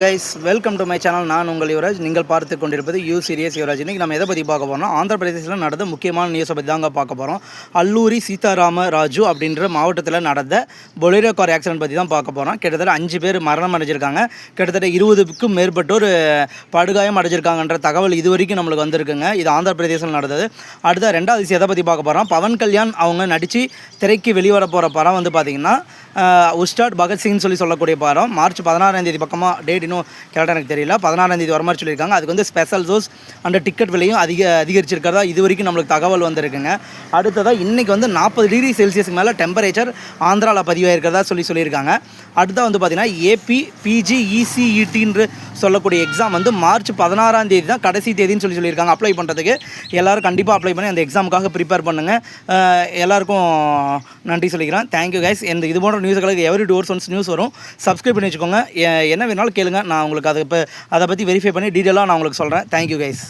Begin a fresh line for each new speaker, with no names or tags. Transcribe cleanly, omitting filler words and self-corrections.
Guys welcome to my channel. நான் உங்கள் யுவராஜ். நீங்கள் பார்த்து கொண்டிருப்பது யூ சீரியஸ் யுவராஜ். இன்றைக்கி நம்ம எதை பற்றி பார்க்க போகிறோம், ஆந்திர பிரதேசத்தில் நடந்த முக்கியமான நியூஸை பற்றி தாங்க பார்க்க போகிறோம். அல்லூரி சீதாராம ராஜு அப்படின்ற மாவட்டத்தில் நடந்த பொலேரோ கார் ஆக்சிடென்ட் பற்றி தான் பார்க்க போகிறோம். கிட்டத்தட்ட 5 பேர் மரணம் அடைஞ்சிருக்காங்க. கிட்டத்தட்ட 20க்கும் மேற்பட்டோர் படுகாயம் அடைஞ்சிருக்காங்கன்ற தகவல் இது வரைக்கும் நம்மளுக்கு வந்திருக்குங்க. இது ஆந்திர பிரதேசத்தில் நடந்தது. அடுத்த 2வது விஷயம் எதை பற்றி பார்க்க போகிறோம், பவன் கல்யாண் அவங்க நடித்து திரைக்கு வெளிவர போகிற படம் வந்து பார்த்திங்கன்னா உஸ்தாத் பகத்சிங்னு சொல்லக்கூடிய படம் மார்ச் 16ஆம் தேதி பக்கமாக டேட் இன்னும் கரெக்டாக எனக்கு தெரியல, 16ஆம் தேதி வர மாதிரி சொல்லியிருக்காங்க. அதுக்கு வந்து ஸ்பெஷல் ஷோஸ் அந்த டிக்கெட் விலையும் அதிகரிச்சிருக்கிறதா இது வரைக்கும் நம்மளுக்கு தகவல் வந்திருக்குங்க. அடுத்ததாக இன்றைக்கி வந்து 40 டிகிரி செல்சியஸ்க்கு மேலே டெம்பரேச்சர் ஆந்திராவில் பதிவாயிருக்கிறதா சொல்லியிருக்காங்க. அடுத்ததாக வந்து பார்த்திங்கன்னா ஏபி பிஜி இசிஇடின்னு சொல்லக்கூடிய எக்ஸாம் வந்து மார்ச் 16ஆம் தேதி தான் கடைசி தேதின்னு சொல்லியிருக்காங்க. அப்ளை பண்ணுறதுக்கு எல்லோரும் கண்டிப்பாக அப்ளை பண்ணி அந்த எக்ஸாமுக்காக ப்ரிப்பேர் பண்ணுங்கள். எல்லாருக்கும் நன்றி சொல்லிக்கிறேன். Thank you guys. இது போன்ற நியூஸ்களுக்கு எவ்ரி 2 hours ஒன்ஸ் நியூஸ் வரும். சப்ஸ்கிரைப் பண்ணி வச்சுக்கோங்க. என்ன வேணாலும் கேளுங்க, நான் உங்களுக்கு அதை பற்றி வெரிஃபை பண்ணி டீட்டெயிலாக நான் உங்களுக்கு சொல்கிறேன். Thank you guys.